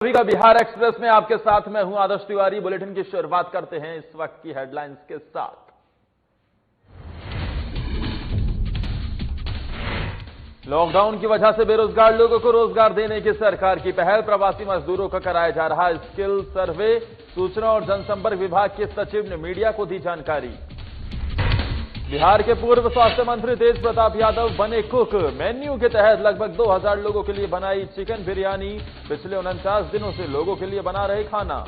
सभी का बिहार एक्सप्रेस में आपके साथ मैं हूं आदर्श तिवारी। बुलेटिन की शुरुआत करते हैं इस वक्त की हेडलाइंस के साथ। लॉकडाउन की वजह से बेरोजगार लोगों को रोजगार देने की सरकार की पहल। प्रवासी मजदूरों का कराया जा रहा स्किल सर्वे। सूचना और जनसंपर्क विभाग के सचिव ने मीडिया को दी जानकारी। बिहार के पूर्व स्वास्थ्य मंत्री तेज प्रताप यादव बने कुक। मेन्यू के तहत लगभग 2000 लोगों के लिए बनाई चिकन बिरयानी। पिछले 49 दिनों से लोगों के लिए बना रहे खाना।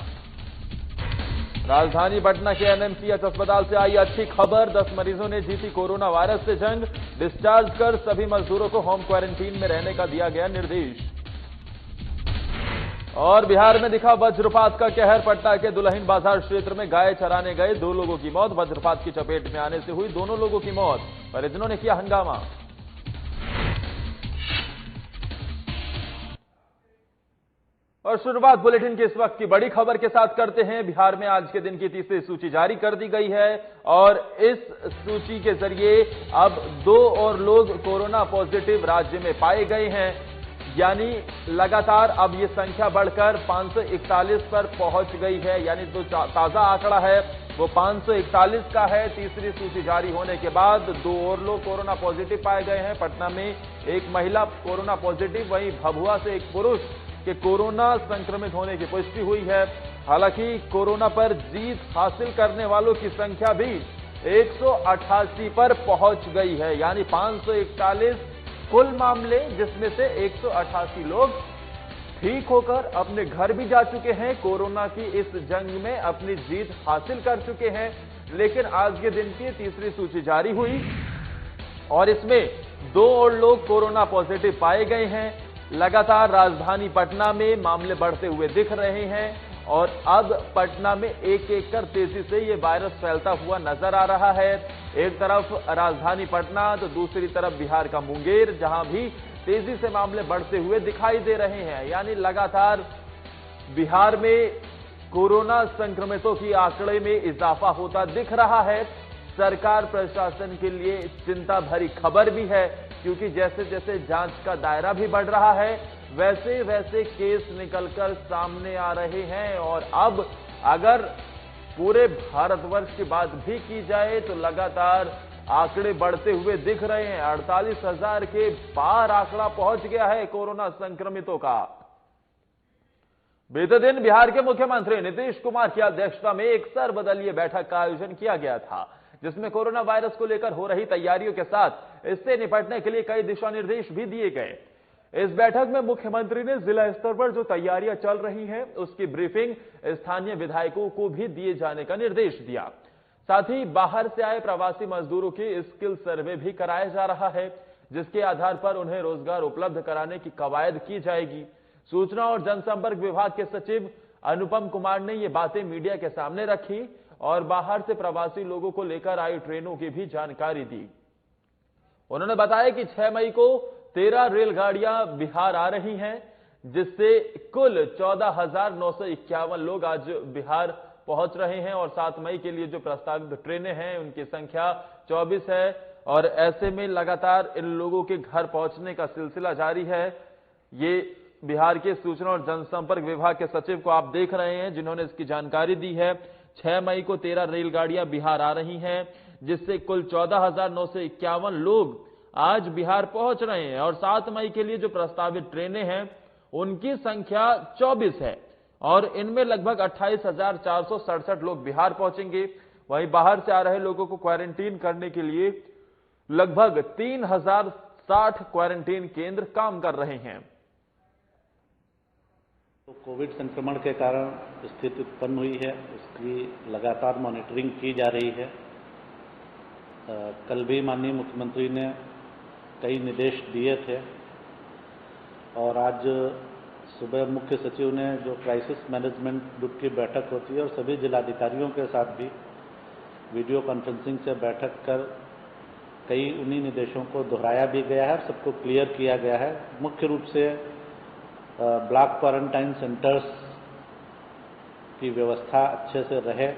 राजधानी पटना के एनएमसीएच अस्पताल से आई अच्छी खबर। 10 मरीजों ने जीती कोरोना वायरस से जंग। डिस्चार्ज कर सभी मजदूरों को होम क्वारंटीन में रहने का दिया गया निर्देश। और बिहार में दिखा वज्रपात का कहर। पटना के दुल्हिन बाजार क्षेत्र में गाय चराने गए 2 लोगों की मौत। वज्रपात की चपेट में आने से हुई दोनों लोगों की मौत। परिजनों ने किया हंगामा। और शुरुआत बुलेटिन की इस वक्त की बड़ी खबर के साथ करते हैं। बिहार में आज के दिन की तीसरी सूची जारी कर दी गई है और इस सूची के जरिए अब 2 और लोग कोरोना पॉजिटिव राज्य में पाए गए हैं। यानी लगातार अब ये संख्या बढ़कर 541 पर पहुंच गई है। यानी जो ताजा आंकड़ा है वो 541 का है। तीसरी सूची जारी होने के बाद 2 और लोग कोरोना पॉजिटिव पाए गए हैं। पटना में एक महिला कोरोना पॉजिटिव, वहीं भभुआ से एक पुरुष के कोरोना संक्रमित होने की पुष्टि हुई है। हालांकि कोरोना पर जीत हासिल करने वालों की संख्या भी 188 पर पहुंच गई है। यानी 541 कुल मामले, जिसमें से 188 लोग ठीक होकर अपने घर भी जा चुके हैं, कोरोना की इस जंग में अपनी जीत हासिल कर चुके हैं। लेकिन आज के दिन की तीसरी सूची जारी हुई और इसमें 2 और लोग कोरोना पॉजिटिव पाए गए हैं। लगातार राजधानी पटना में मामले बढ़ते हुए दिख रहे हैं और अब पटना में एक कर तेजी से ये वायरस फैलता हुआ नजर आ रहा है। एक तरफ राजधानी पटना तो दूसरी तरफ बिहार का मुंगेर, जहां भी तेजी से मामले बढ़ते हुए दिखाई दे रहे हैं। यानी लगातार बिहार में कोरोना संक्रमितों की आंकड़े में इजाफा होता दिख रहा है। सरकार प्रशासन के लिए चिंता भरी खबर भी है, क्योंकि जैसे जैसे जांच का दायरा भी बढ़ रहा है वैसे वैसे केस निकलकर सामने आ रहे हैं। और अब अगर पूरे भारतवर्ष की बात भी की जाए तो लगातार आंकड़े बढ़ते हुए दिख रहे हैं। 48,000 के पार आंकड़ा पहुंच गया है कोरोना संक्रमितों का। बीते दिन बिहार के मुख्यमंत्री नीतीश कुमार की अध्यक्षता में एक सर्वदलीय बैठक का आयोजन किया गया था, जिसमें कोरोना वायरस को लेकर हो रही तैयारियों के साथ इससे निपटने के लिए कई दिशा निर्देश भी दिए गए। इस बैठक में मुख्यमंत्री ने जिला स्तर पर जो तैयारियां चल रही हैं उसकी ब्रीफिंग स्थानीय विधायकों को भी दिए जाने का निर्देश दिया। साथ ही बाहर से आए प्रवासी मजदूरों की स्किल सर्वे भी कराया जा रहा है, जिसके आधार पर उन्हें रोजगार उपलब्ध कराने की कवायद की जाएगी। सूचना और जनसंपर्क विभाग के सचिव अनुपम कुमार ने ये बातें मीडिया के सामने रखी और बाहर से प्रवासी लोगों को लेकर आई ट्रेनों की भी जानकारी दी। उन्होंने बताया कि 6 मई को 13 रेलगाड़ियां बिहार आ रही हैं, जिससे कुल 14,951 लोग आज बिहार पहुंच रहे हैं। और 7 मई के लिए जो प्रस्तावित ट्रेनें हैं उनकी संख्या 24 है। और ऐसे में लगातार इन लोगों के घर पहुंचने का सिलसिला जारी है। ये बिहार के सूचना और जनसंपर्क विभाग के सचिव को आप देख रहे हैं, जिन्होंने इसकी जानकारी दी है। 6 मई को 13 रेलगाड़ियां बिहार आ रही हैं, जिससे कुल 14,951 लोग आज बिहार पहुंच रहे हैं। और 7 मई के लिए जो प्रस्तावित ट्रेनें हैं उनकी संख्या 24 है और इनमें लगभग 28,467 लोग बिहार पहुंचेंगे। वहीं बाहर से आ रहे लोगों को क्वारंटीन करने के लिए लगभग 3,060 क्वारंटीन केंद्र काम कर रहे हैं। तो कोविड संक्रमण के कारण स्थिति उत्पन्न हुई है, उसकी लगातार मॉनिटरिंग की जा रही है। कल भी माननीय मुख्यमंत्री ने कई निर्देश दिए थे और आज सुबह मुख्य सचिव ने जो क्राइसिस मैनेजमेंट ग्रुप की बैठक होती है और सभी जिलाधिकारियों के साथ भी वीडियो कॉन्फ्रेंसिंग से बैठक कर कई उन्हीं निर्देशों को दोहराया भी गया है और सबको क्लियर किया गया है। मुख्य रूप से ब्लॉक क्वारंटाइन सेंटर्स की व्यवस्था अच्छे से रहे,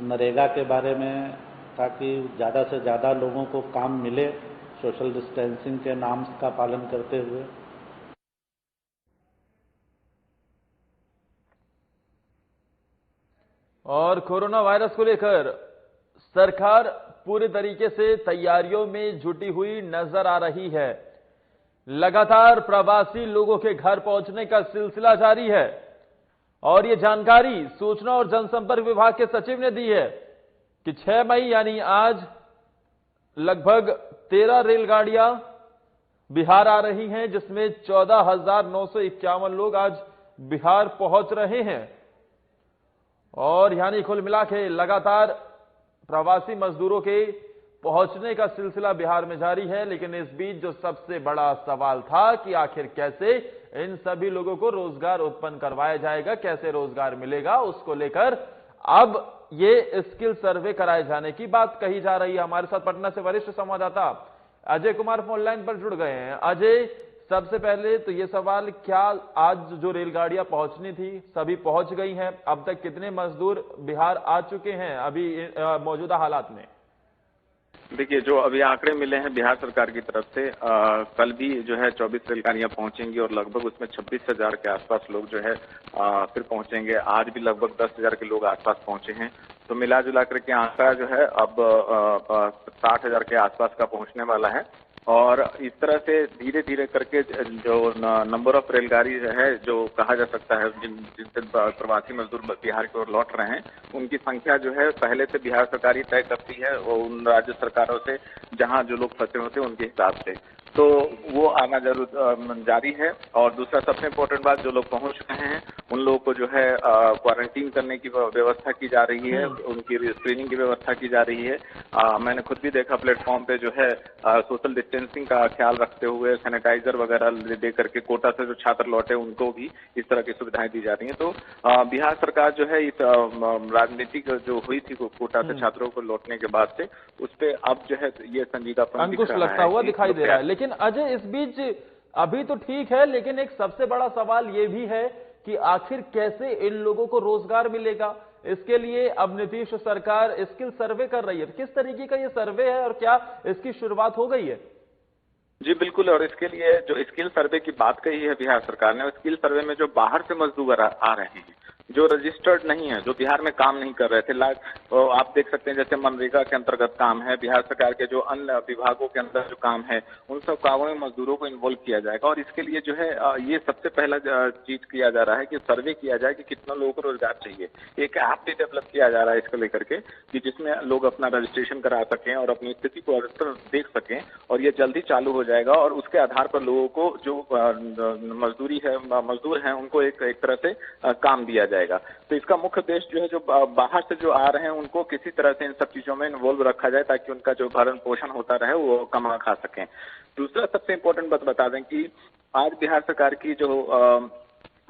नरेगा के बारे में, ताकि ज़्यादा से ज़्यादा लोगों को काम मिले सोशल डिस्टेंसिंग के नाम का पालन करते हुए। और कोरोना वायरस को लेकर सरकार पूरे तरीके से तैयारियों में जुटी हुई नजर आ रही है। लगातार प्रवासी लोगों के घर पहुंचने का सिलसिला जारी है और ये जानकारी सूचना और जनसंपर्क विभाग के सचिव ने दी है कि 6 मई यानी आज लगभग 13 रेलगाड़ियां बिहार आ रही हैं, जिसमें 14,951 लोग आज बिहार पहुंच रहे हैं। और यानी कुल मिला के लगातार प्रवासी मजदूरों के पहुंचने का सिलसिला बिहार में जारी है। लेकिन इस बीच जो सबसे बड़ा सवाल था कि आखिर कैसे इन सभी लोगों को रोजगार उत्पन्न करवाया जाएगा, कैसे रोजगार मिलेगा, उसको लेकर अब ये स्किल सर्वे कराए जाने की बात कही जा रही है। हमारे साथ पटना से वरिष्ठ संवाददाता अजय कुमार फोन लाइन पर जुड़ गए हैं। अजय, सबसे पहले तो ये सवाल, क्या आज जो रेलगाड़ियां पहुंचनी थी सभी पहुंच गई हैं? अब तक कितने मजदूर बिहार आ चुके हैं अभी मौजूदा हालात में? देखिए, जो अभी आंकड़े मिले हैं बिहार सरकार की तरफ से, कल भी जो है 24 रेलगाड़ियां पहुंचेंगी और लगभग उसमें 26,000 के आसपास लोग जो है फिर पहुंचेंगे। आज भी लगभग 10,000 के लोग आसपास पहुंचे हैं। तो मिला जुला करके आंकड़ा जो है अब 60,000 के आसपास का पहुंचने वाला है। और इस तरह से धीरे धीरे करके जो नंबर ऑफ रेलगाड़ी है, जो कहा जा सकता है जिनसे प्रवासी मजदूर बिहार की ओर लौट रहे हैं, उनकी संख्या जो है पहले से बिहार सरकार ही तय करती है और उन राज्य सरकारों से जहां जो लोग फंसे होते हैं उनके हिसाब से। तो वो आना जरूर जारी है। और दूसरा सबसे इम्पोर्टेंट बात, जो लोग पहुंच रहे हैं उन लोगों को जो है क्वारंटीन करने की व्यवस्था की जा रही है, उनकी स्क्रीनिंग की व्यवस्था की जा रही है। मैंने खुद भी देखा प्लेटफॉर्म पे जो है सोशल डिस्टेंसिंग का ख्याल रखते हुए सैनिटाइजर वगैरह दे करके कोटा से जो छात्र लौटे उनको भी इस तरह की सुविधाएं दी जा रही हैं। तो बिहार सरकार जो है इस राजनीतिक जो हुई थी कोटा से छात्रों को लौटने के बाद से, उस पर अब जो है ये संजीदापन अंकुश लगता हुआ दिखाई दे रहा है। लेकिन अजय, इस बीच अभी तो ठीक है, लेकिन एक सबसे बड़ा सवाल ये भी है कि आखिर कैसे इन लोगों को रोजगार मिलेगा। इसके लिए अब नीतीश सरकार स्किल सर्वे कर रही है। किस तरीके का ये सर्वे है और क्या इसकी शुरुआत हो गई है? जी बिल्कुल। और इसके लिए जो स्किल सर्वे की बात कही है बिहार सरकार ने, स्किल सर्वे में जो बाहर से मजदूर आ रहे हैं, जो रजिस्टर्ड नहीं है, जो बिहार में काम नहीं कर रहे थे, आप देख सकते हैं जैसे मनरेगा के अंतर्गत काम है, बिहार सरकार के जो अन्य विभागों के अंदर जो काम है, उन सब कामों में मजदूरों को इन्वॉल्व किया जाएगा। और इसके लिए जो है ये सबसे पहला चीज किया जा रहा है कि सर्वे किया जाए कि कितना लोगों को रोजगार चाहिए। एक ऐप भी डेवलप किया जा रहा है इसको लेकर के कि जिसमें लोग अपना रजिस्ट्रेशन करा सकें और अपनी स्थिति को देख सकें, और ये जल्दी चालू हो जाएगा। और उसके आधार पर लोगों को जो मजदूर हैं उनको एक तरह से काम दिया जाएगा। तो इसका मुख्य उद्देश्य जो है, जो बाहर से जो आ रहे हैं उनको किसी तरह से इन सब चीजों में इन्वॉल्व रखा जाए ताकि उनका जो भरण पोषण होता रहे वो कमा खा सकें। दूसरा सबसे इम्पोर्टेंट बात बता दें कि आज बिहार सरकार की जो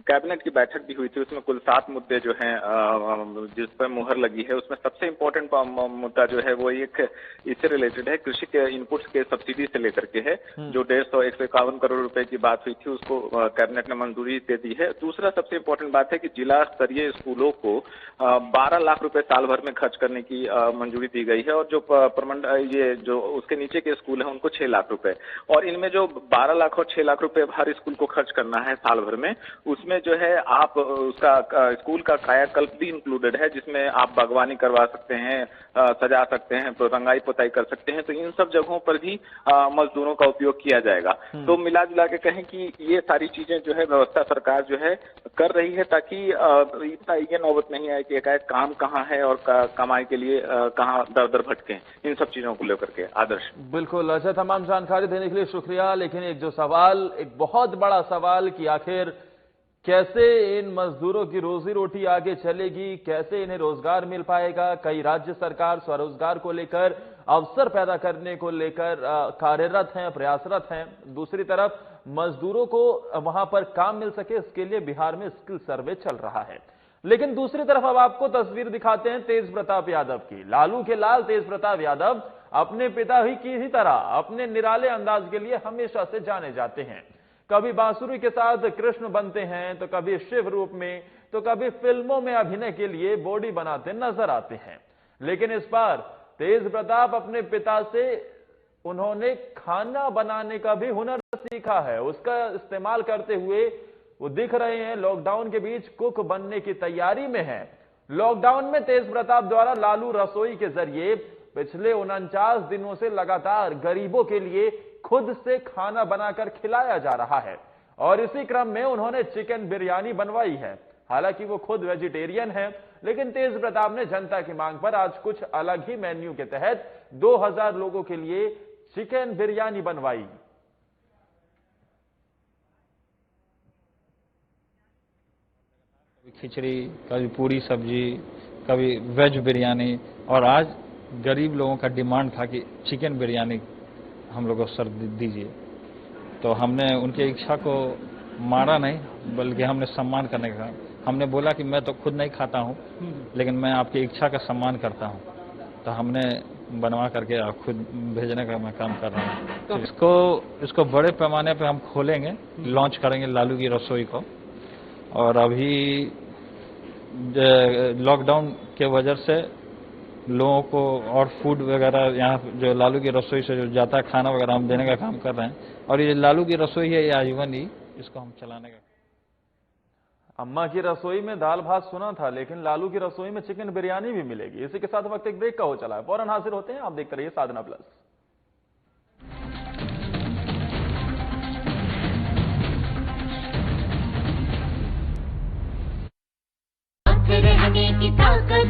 कैबिनेट की बैठक भी हुई थी, उसमें कुल 7 मुद्दे जो हैं जिस पर मुहर लगी है, उसमें सबसे इम्पोर्टेंट मुद्दा जो है वो एक इससे रिलेटेड है, कृषि के इनपुट्स के सब्सिडी से लेकर के है। जो 151 करोड़ रुपए की बात हुई थी उसको कैबिनेट ने मंजूरी दे दी है। दूसरा सबसे इम्पोर्टेंट बात है कि जिला स्तरीय स्कूलों को 12 लाख रुपए साल भर में खर्च करने की मंजूरी दी गई है। और जो ये जो उसके नीचे के स्कूल है उनको 6 लाख रुपए। और इनमें जो 12 लाख और 6 लाख रुपए हर स्कूल को खर्च करना है साल भर में, उसमें जो है आप उसका स्कूल का कायाकल्प भी इंक्लूडेड है, जिसमें आप बागवानी करवा सकते हैं, सजा सकते हैं, रंगाई पुताई कर सकते हैं। तो इन सब जगहों पर भी मजदूरों का उपयोग किया जाएगा। तो मिला जुला के कहें कि ये सारी चीजें जो है व्यवस्था सरकार जो है कर रही है ताकि इतना ये नौबत नहीं आए कि एकाएक काम कहाँ है और कमाई के लिए कहाँ दर दर भटके। इन सब चीजों को लेकर के आदर्श। बिल्कुल अच्छा, तमाम जानकारी देने के लिए शुक्रिया। लेकिन एक जो सवाल, एक बहुत बड़ा सवाल कि आखिर कैसे इन मजदूरों की रोजी रोटी आगे चलेगी, कैसे इन्हें रोजगार मिल पाएगा। कई राज्य सरकार स्वरोजगार को लेकर, अवसर पैदा करने को लेकर कार्यरत हैं, प्रयासरत हैं। दूसरी तरफ मजदूरों को वहां पर काम मिल सके, इसके लिए बिहार में स्किल सर्वे चल रहा है। लेकिन दूसरी तरफ अब आपको तस्वीर दिखाते हैं तेज प्रताप यादव की। लालू के लाल तेज प्रताप यादव अपने पिता ही की ही तरह अपने निराले अंदाज के लिए हमेशा से जाने जाते हैं। कभी बांसुरी के साथ कृष्ण बनते हैं, तो कभी शिव रूप में, तो कभी फिल्मों में अभिनय के लिए बॉडी बनाते नजर आते हैं। लेकिन इस बार तेज प्रताप अपने पिता से उन्होंने खाना बनाने का भी हुनर सीखा है, उसका इस्तेमाल करते हुए वो दिख रहे हैं। लॉकडाउन के बीच कुक बनने की तैयारी में है। लॉकडाउन में तेज प्रताप द्वारा लालू रसोई के जरिए पिछले 49 दिनों से लगातार गरीबों के लिए खुद से खाना बनाकर खिलाया जा रहा है और इसी क्रम में उन्होंने चिकन बिरयानी बनवाई है। हालांकि वो खुद वेजिटेरियन हैं, लेकिन तेज प्रताप ने जनता की मांग पर आज कुछ अलग ही मेन्यू के तहत 2000 लोगों के लिए चिकन बिरयानी बनवाई। खिचड़ी, कभी पूरी सब्जी, कभी वेज बिरयानी, और आज गरीब लोगों का डिमांड था कि चिकन बिरयानी हम लोगों को सर दीजिए। तो हमने उनकी इच्छा को मारा नहीं, बल्कि हमने सम्मान करने का, हमने बोला कि मैं तो खुद नहीं खाता हूं, लेकिन मैं आपकी इच्छा का सम्मान करता हूं, तो हमने बनवा करके खुद भेजने का मैं काम कर रहा हूं। तो इसको बड़े पैमाने पे हम खोलेंगे, लॉन्च करेंगे लालू की रसोई को। और अभी लॉकडाउन के वजह से लोगों को और फूड वगैरह यहाँ जो लालू की रसोई से जो जाता है खाना वगैरह हम देने का काम कर रहे हैं। और ये लालू की रसोई है, ये आजीवन ही इसको हम चलाने का। अम्मा की रसोई में दाल भात सुना था, लेकिन लालू की रसोई में चिकन बिरयानी भी मिलेगी। इसी के साथ वक्त एक ब्रेक का हो चला है, फौरन हाजिर होते हैं। आप देखते रहिए साधना प्लस। रहने की ताकत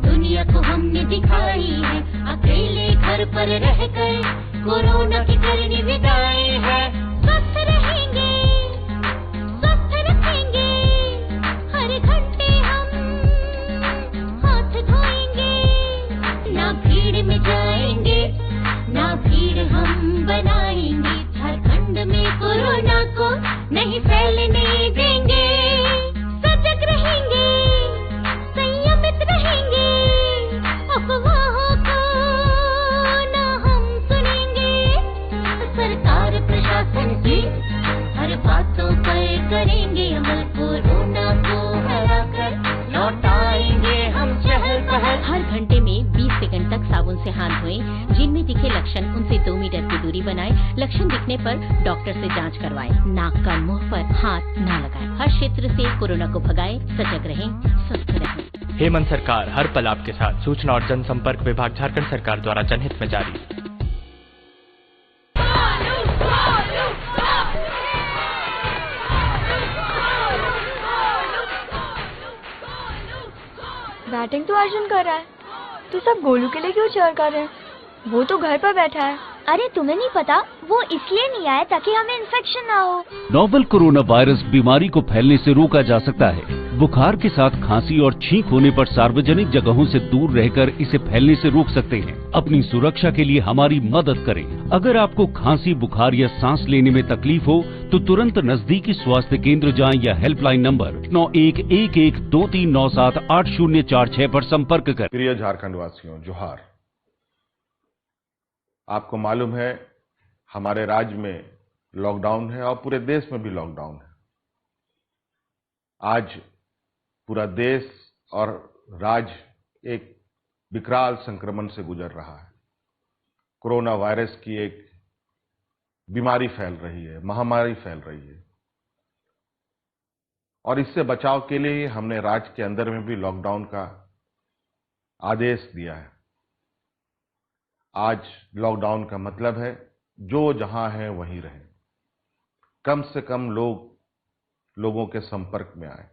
दुनिया को हमने दिखाई है, अकेले घर पर रहकर कोरोना की करनी विदाई है। स्वस्थ रहेंगे, स्वस्थ रखेंगे, हर घंटे हम हाथ धोएंगे, ना भीड़ में जाएंगे, ना भीड़ हम बनाएंगे। झारखंड में कोरोना को नहीं फैलने देंगे, सजग रहेंगे, संयमित रहेंगे, अफवाहों को ना हम सुनेंगे। सरकार प्रशासन की हर बातों पर करेंगे अमल, कोरोना को हराकर लौटाएंगे हम चहल पहल। हर घंटे में 20 सेकंड तक साबुन से हाथ धोएं। जिनमें दिखे लक्षण उनसे 2 मीटर की दूरी बनाएं। लक्षण दिखने पर डॉक्टर से जांच करवाएं। नाक कान मुंह पर हाथ न लगाएं। हर क्षेत्र से कोरोना को भगाएं। सजग रहें, स्वस्थ रहें। हेमंत सरकार, हर पल आपके साथ। सूचना और जनसंपर्क विभाग, झारखंड सरकार द्वारा जनहित में जारी। बैटिंग तो अर्जुन कर रहा है, तो सब गोलू के लिए क्यों चीयर कर रहे हैं? वो तो घर पर बैठा है। अरे तुम्हें नहीं पता, वो इसलिए नहीं आया ताकि हमें इन्फेक्शन ना हो। नोवेल कोरोना वायरस बीमारी को फैलने से रोका जा सकता है। बुखार के साथ खांसी और छींक होने पर सार्वजनिक जगहों से दूर रहकर इसे फैलने से रोक सकते हैं। अपनी सुरक्षा के लिए हमारी मदद करें। अगर आपको खांसी, बुखार या सांस लेने में तकलीफ हो तो तुरंत नजदीकी स्वास्थ्य केंद्र जाएं या हेल्पलाइन नंबर 911123978046 पर संपर्क करें। प्रिय झारखंड वासियों, जोहार। आपको मालूम है हमारे राज्य में लॉकडाउन है और पूरे देश में भी लॉकडाउन है। आज पूरा देश और राज्य एक विकराल संक्रमण से गुजर रहा है। कोरोना वायरस की एक बीमारी फैल रही है, महामारी फैल रही है, और इससे बचाव के लिए हमने राज्य के अंदर में भी लॉकडाउन का आदेश दिया है। आज लॉकडाउन का मतलब है जो जहां है वहीं रहे, कम से कम लोगों के संपर्क में आए।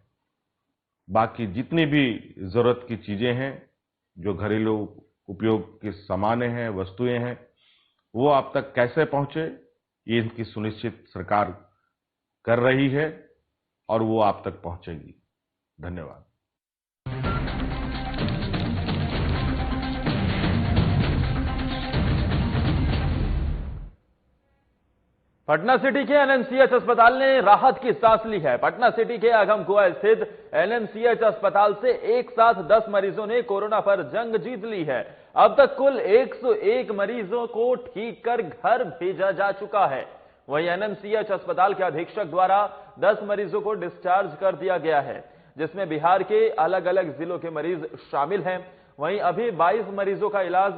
बाकी जितनी भी जरूरत की चीजें हैं, जो घरेलू उपयोग के सामानें हैं, वस्तुएं हैं, वो आप तक कैसे पहुंचे, ये इनकी सुनिश्चित सरकार कर रही है और वो आप तक पहुंचेगी। धन्यवाद। पटना सिटी के एनएमसीएच अस्पताल ने राहत की सांस ली है। पटना सिटी के आगमकुआ स्थित एनएमसीएच अस्पताल से एक साथ 10 मरीजों ने कोरोना पर जंग जीत ली है। अब तक कुल 101 मरीजों को ठीक कर घर भेजा जा चुका है। वहीं एनएमसीएच अस्पताल के अधीक्षक द्वारा 10 मरीजों को डिस्चार्ज कर दिया गया है, जिसमें बिहार के अलग अलग जिलों के मरीज शामिल हैं। वहीं अभी 22 मरीजों का इलाज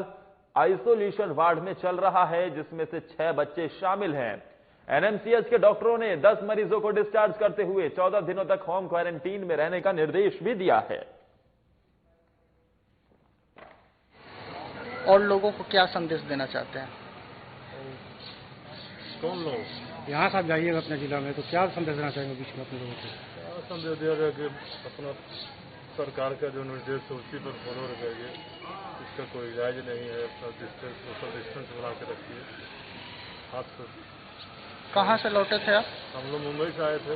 आइसोलेशन वार्ड में चल रहा है, जिसमें से 6 बच्चे शामिल हैं। एनएमसीएच के डॉक्टरों ने 10 मरीजों को डिस्चार्ज करते हुए 14 दिनों तक होम क्वारंटीन में रहने का निर्देश भी दिया है। और लोगों को क्या संदेश देना चाहते हैं? कौन लोग यहाँ से जाइएगा अपने जिला में तो क्या संदेश देना चाहेंगे बीच में अपने लोगों को? क्या संदेश दिया जाए कि अपना सरकार का जो निर्देश है उसी पर फॉलो रखिए, इसका कोई इलाज नहीं है, अपना डिस्टेंस सोशल डिस्टेंस बना के रखिए। हाथ से कहाँ से लौटे थे आप? हम लोग मुंबई से आए थे।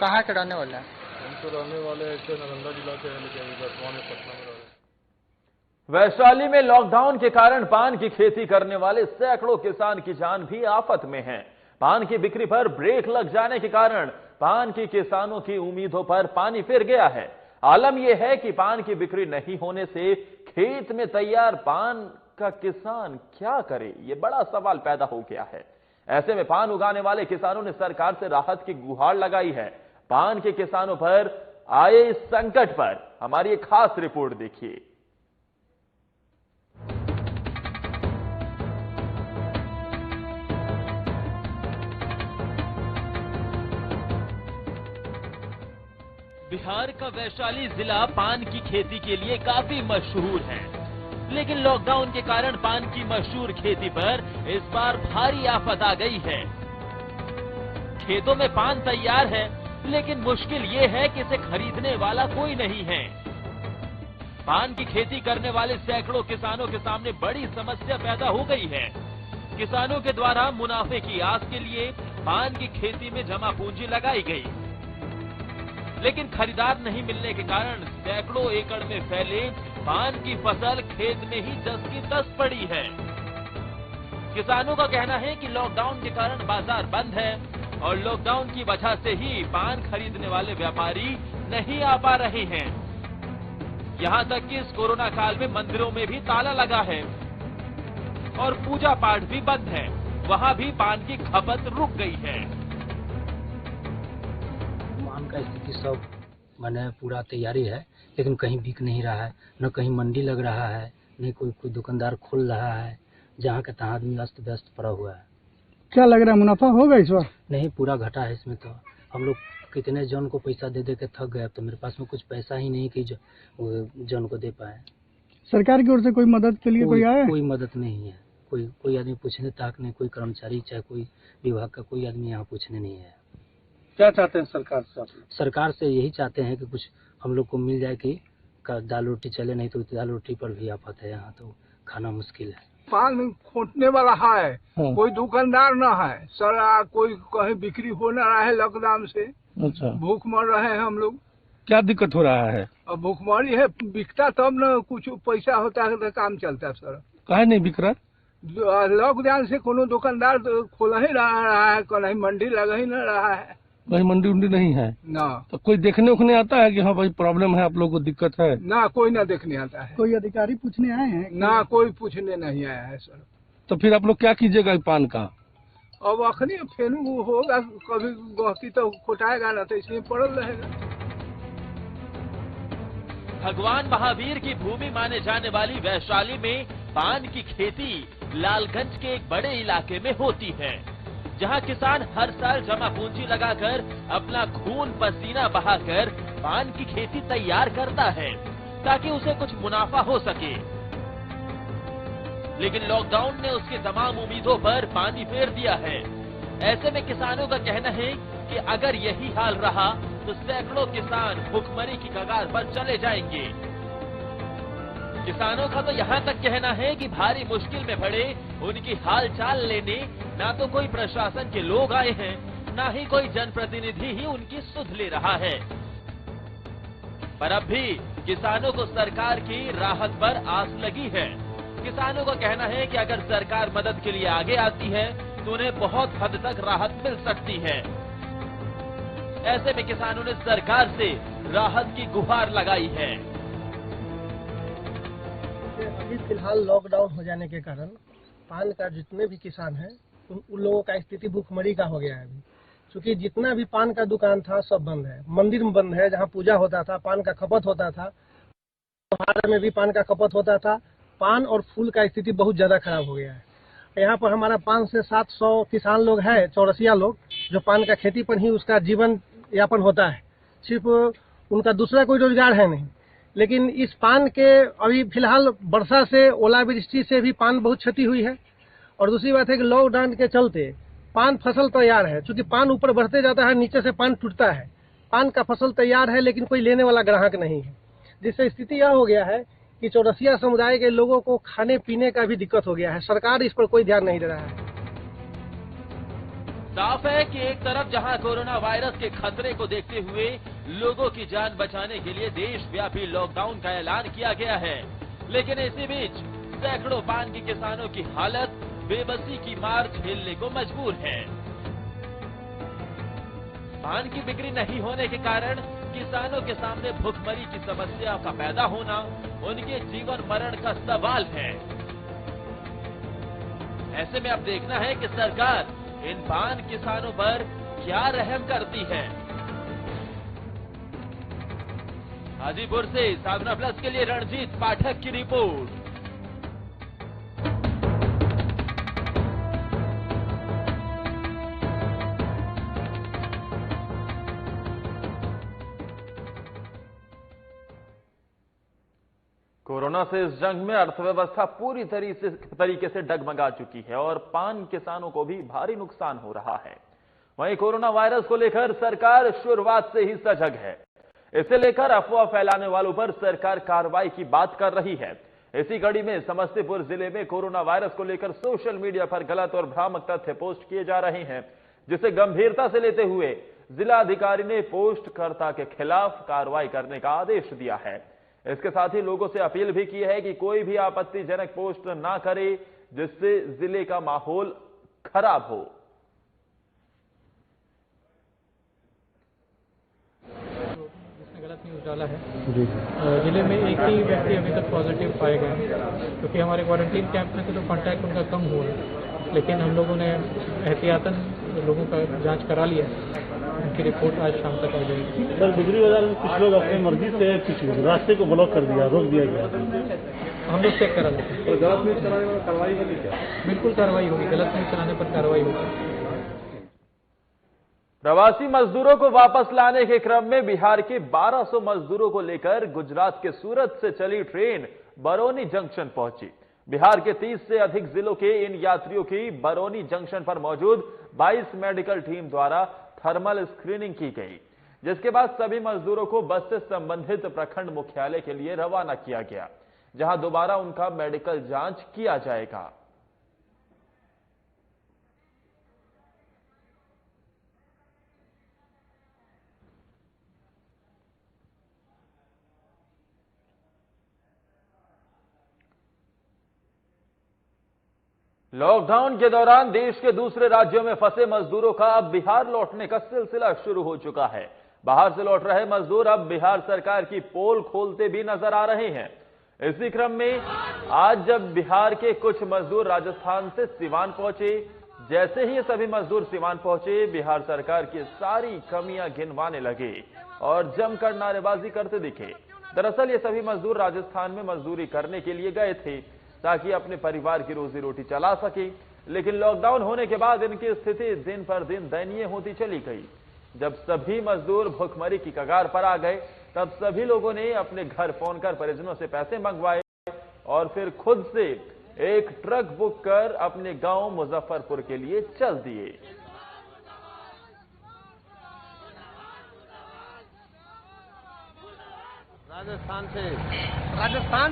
कहाँ के रहने वाले हैं? हम तो रहने वाले ऐसे नालंदा जिला के हैं, लेकिन वर्तमान में पटना में रह रहे हैं। वैशाली में लॉकडाउन के कारण पान की खेती करने वाले सैकड़ों किसान की जान भी आफत में है। पान की बिक्री पर ब्रेक लग जाने के कारण पान की किसानों की उम्मीदों पर पानी फिर गया है। आलम यह है कि पान की बिक्री नहीं होने से खेत में तैयार पान का किसान क्या करे, यह बड़ा सवाल पैदा हो गया है। ऐसे में पान उगाने वाले किसानों ने सरकार से राहत की गुहार लगाई है। पान के किसानों पर आए इस संकट पर हमारी एक खास रिपोर्ट देखिए। बिहार का वैशाली जिला पान की खेती के लिए काफी मशहूर है, लेकिन लॉकडाउन के कारण पान की मशहूर खेती पर इस बार भारी आफत आ गई है। खेतों में पान तैयार है, लेकिन मुश्किल ये है कि इसे खरीदने वाला कोई नहीं है। पान की खेती करने वाले सैकड़ों किसानों के सामने बड़ी समस्या पैदा हो गई है। किसानों के द्वारा मुनाफे की आस के लिए पान की खेती में जमा पूंजी लगाई गई, लेकिन खरीदार नहीं मिलने के कारण सैकड़ों एकड़ में फैले पान की फसल खेत में ही जस की तस पड़ी है। किसानों का कहना है कि लॉकडाउन के कारण बाजार बंद है और लॉकडाउन की वजह से ही पान खरीदने वाले व्यापारी नहीं आ पा रहे हैं। यहां तक कि इस कोरोना काल में मंदिरों में भी ताला लगा है और पूजा पाठ भी बंद है, वहां भी पान की खपत रुक गई है। पान का स्थिति सब माने पूरा तैयारी है, लेकिन कहीं बिक नहीं रहा है, न कहीं मंडी लग रहा है, न कोई दुकानदार खोल रहा है। जहाँ का तहाँ आदमी अस्त व्यस्त पड़ा हुआ है। क्या लग रहा है, मुनाफा होगा इस बार? नहीं, पूरा घटा है इसमें। तो हम लोग कितने जन को पैसा दे दे के थक गए, तो मेरे पास में कुछ पैसा ही नहीं कि जन को दे पाए। सरकार की ओर से कोई मदद के लिए कोई आया? कोई मदद नहीं है। कोई आदमी पूछने तक नहीं, कोई कर्मचारी चाहे कोई विभाग का कोई आदमी यहाँ पूछने नहीं है। क्या चाहते हैं सरकार से? सरकार से यही चाहते हैं कि कुछ हम लोग को मिल जाए कि दाल रोटी चले, नहीं तो दाल रोटी पर भी आफत है। यहाँ तो खाना मुश्किल है। पान खोटने वाला है, कोई दुकानदार न है सर, कोई कहीं बिक्री हो न रहा है लॉकडाउन से। अच्छा, भूख मर रहे हैं हम लोग। क्या दिक्कत हो रहा है? अब भूखमरी है, बिकता तब न कुछ पैसा होता है तो काम चलता है सर। काहे नहीं बिक रहा? लॉकडाउन से कोनो दुकानदार तो खोला ही रहा है, कहीं मंडी लगा ही न रहा है। कहीं मंडी उंडी नहीं है ना। तो कोई देखने उखने आता है कि हाँ भाई प्रॉब्लम है, आप लोगों को दिक्कत है? ना, कोई ना देखने आता है। कोई अधिकारी पूछने आए हैं? ना, कोई पूछने नहीं आया है सर। तो फिर आप लोग क्या कीजिएगा पान का? अब अखनी फेर होगा, कभी गहकी तो खोटाएगा ना, तो इसलिए पड़ल रहेगा। भगवान महावीर की भूमि माने जाने वाली वैशाली में पान की खेती लालगंज के एक बड़े इलाके में होती है, जहां किसान हर साल जमा पूंजी लगाकर अपना खून पसीना बहाकर पान की खेती तैयार करता है ताकि उसे कुछ मुनाफा हो सके। लेकिन लॉकडाउन ने उसकी तमाम उम्मीदों पर पानी फेर दिया है। ऐसे में किसानों का कहना है कि अगर यही हाल रहा तो सैकड़ों किसान भूखमरी की कगार पर चले जाएंगे। किसानों का तो यहाँ तक कहना है कि भारी मुश्किल में पड़े उनकी हाल चाल लेने ना तो कोई प्रशासन के लोग आए हैं, ना ही कोई जनप्रतिनिधि ही उनकी सुध ले रहा है। पर अब भी किसानों को सरकार की राहत पर आस लगी है। किसानों का कहना है कि अगर सरकार मदद के लिए आगे आती है तो उन्हें बहुत हद तक राहत मिल सकती है। ऐसे में किसानों ने सरकार से राहत की गुहार लगाई है। अभी फिलहाल लॉकडाउन हो जाने के कारण पान का जितने भी किसान हैं उन लोगों का स्थिति भूखमरी का हो गया है। अभी क्योंकि जितना भी पान का दुकान था सब बंद है, मंदिर में बंद है, जहाँ पूजा होता था पान का खपत होता था, त्योहार में भी पान का खपत होता था। पान और फूल का स्थिति बहुत ज्यादा खराब हो गया है। यहाँ पर हमारा 500 से 700 किसान लोग हैं, चौरसिया लोग, जो पान का खेती पर ही उसका जीवन यापन होता है। सिर्फ उनका दूसरा कोई रोजगार है नहीं। लेकिन इस पान के अभी फिलहाल वर्षा से, ओलावृष्टि से भी पान बहुत क्षति हुई है। और दूसरी बात है कि लॉकडाउन के चलते पान फसल तैयार है, चूंकि पान ऊपर बढ़ते जाता है, नीचे से पान टूटता है। पान का फसल तैयार है लेकिन कोई लेने वाला ग्राहक नहीं है, जिससे स्थिति यह हो गया है कि चौरसिया समुदाय के लोगों को खाने पीने का भी दिक्कत हो गया है। सरकार इस पर कोई ध्यान नहीं दे रहा है। साफ है कि एक तरफ जहां कोरोना वायरस के खतरे को देखते हुए लोगों की जान बचाने के लिए देशव्यापी लॉकडाउन का ऐलान किया गया है, लेकिन इसी बीच सैकड़ों पान के किसानों की हालत बेबसी की मार झेलने को मजबूर है। पान की बिक्री नहीं होने के कारण किसानों के सामने भुखमरी की समस्या का पैदा होना उनके जीवन मरण का सवाल है। ऐसे में अब देखना है कि सरकार इन पान किसानों पर क्या रहम करती है। हाजीपुर से साधना प्लस के लिए रणजीत पाठक की रिपोर्ट। कोरोना से इस जंग में अर्थव्यवस्था पूरी तरीके से डगमगा चुकी है और पान किसानों को भी भारी नुकसान हो रहा है। वहीं कोरोना वायरस को लेकर सरकार शुरुआत से ही सजग है। इसे लेकर अफवाह फैलाने वालों पर सरकार कार्रवाई की बात कर रही है। इसी कड़ी में समस्तीपुर जिले में कोरोना वायरस को लेकर सोशल मीडिया पर गलत और भ्रामक तथ्य पोस्ट किए जा रहे हैं, जिसे गंभीरता से लेते हुए जिलाधिकारी ने पोस्टकर्ता के खिलाफ कार्रवाई करने का आदेश दिया है। इसके साथ ही लोगों से अपील भी की है कि कोई भी आपत्तिजनक पोस्ट ना करे जिससे जिले का माहौल खराब हो। जिसने गलत न्यूज डाला है जी। जिले में एक ही व्यक्ति अभी तक पॉजिटिव पाए गए, क्योंकि हमारे क्वारंटीन कैंप में तो कांटेक्ट उनका कम हुआ है, लेकिन हम लोगों ने एहतियातन लोगों का जांच करा लिया। उनकी रिपोर्ट आज शाम तक आ जाएगी। सर, बिजली बाजार में कुछ लोग अपनी मर्जी से कुछ रास्ते को ब्लॉक कर दिया, रोक दिया गया। हम लोग चेक करा लेते हैं। तो गलत न्यूज चलाने पर कार्रवाई होगी क्या? बिल्कुल कार्रवाई होगी, गलत न्यूज चलाने पर कार्रवाई होगी। प्रवासी मजदूरों को वापस लाने के क्रम में बिहार के 1200 मजदूरों को लेकर गुजरात के सूरत से चली ट्रेन बरौनी जंक्शन पहुंची। बिहार के 30 से अधिक जिलों के इन यात्रियों की बरौनी जंक्शन पर मौजूद 22 मेडिकल टीम द्वारा थर्मल स्क्रीनिंग की गई, जिसके बाद सभी मजदूरों को बस से संबंधित प्रखंड मुख्यालय के लिए रवाना किया गया, जहां दोबारा उनका मेडिकल जांच किया जाएगा। लॉकडाउन के दौरान देश के दूसरे राज्यों में फंसे मजदूरों का अब बिहार लौटने का सिलसिला शुरू हो चुका है। बाहर से लौट रहे मजदूर अब बिहार सरकार की पोल खोलते भी नजर आ रहे हैं। इसी क्रम में आज जब बिहार के कुछ मजदूर राजस्थान से सीवान पहुंचे, जैसे ही ये सभी मजदूर सीवान पहुंचे, बिहार सरकार की सारी कमियां गिनवाने लगे और जमकर नारेबाजी करते दिखे। दरअसल ये सभी मजदूर राजस्थान में मजदूरी करने के लिए गए थे ताकि अपने परिवार की रोजी रोटी चला सके, लेकिन लॉकडाउन होने के बाद इनकी स्थिति दिन पर दिन दयनीय होती चली गई। जब सभी मजदूर भुखमरी की कगार पर आ गए, तब सभी लोगों ने अपने घर फोन कर परिजनों से पैसे मंगवाए और फिर खुद से एक ट्रक बुक कर अपने गांव मुजफ्फरपुर के लिए चल दिए। राजस्थान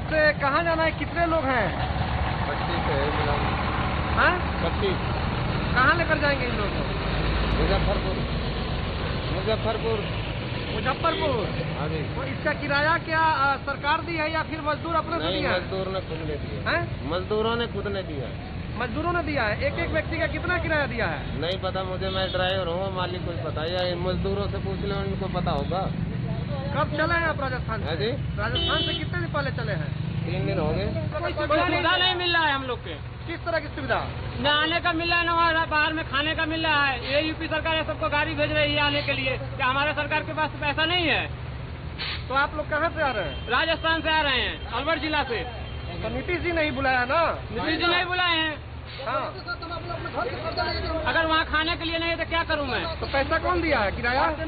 से कहाँ जाना है? कितने लोग हैं? 25 है। 25। कहाँ लेकर जाएंगे इन लोगों को? मुजफ्फरपुर। मुजफ्फरपुर। मुजफ्फरपुर। हाँ जी। तो इसका किराया क्या सरकार दी है या फिर मजदूर अपने से दिया? मजदूर ने खुद ने दिया है। मजदूरों ने खुद ने दिया। मजदूरों ने दिया है। एक एक व्यक्ति का कितना किराया दिया है? नहीं पता मुझे, मैं ड्राइवर हूँ, मालिक को पता है, या मजदूरों से पूछ लें, उनको पता होगा। कब चले हैं आप राजस्थान से? जी। राजस्थान से कितने दिन पहले चले हैं? 3 दिन हो गए। कोई सुविधा नहीं मिल रहा है हम लोग के। किस तरह की सुविधा? न आने का मिल रहा है, न वहाँ बाहर में खाने का मिल रहा है। ये यूपी सरकार है सबको गाड़ी भेज रही है आने के लिए। क्या हमारे सरकार के पास पैसा नहीं है? तो आप लोग कहाँ से आ रहे हैं? राजस्थान से आ रहे हैं, अलवर जिला से। तो नीतीश जी नहीं बुलाया ना? नीतीश जी नहीं बुलाए हैं। हाँ। अगर वहाँ खाने के लिए नहीं है तो क्या करूँ मैं? तो पैसा कौन दिया है? किराया घर से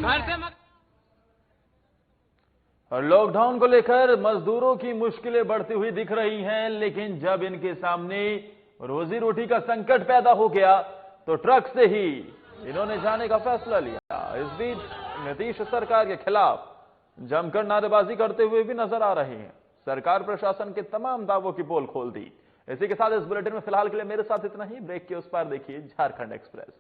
और लॉकडाउन को लेकर मजदूरों की मुश्किलें बढ़ती हुई दिख रही हैं, लेकिन जब इनके सामने रोजी रोटी का संकट पैदा हो गया तो ट्रक से ही इन्होंने जाने का फैसला लिया। इस बीच नीतीश सरकार के खिलाफ जमकर नारेबाजी करते हुए भी नजर आ रहे हैं। सरकार प्रशासन के तमाम दावों की पोल खोल दी। इसी के साथ इस बुलेटिन में फिलहाल के लिए मेरे साथ इतना ही। ब्रेक के उस पार देखिए झारखंड एक्सप्रेस।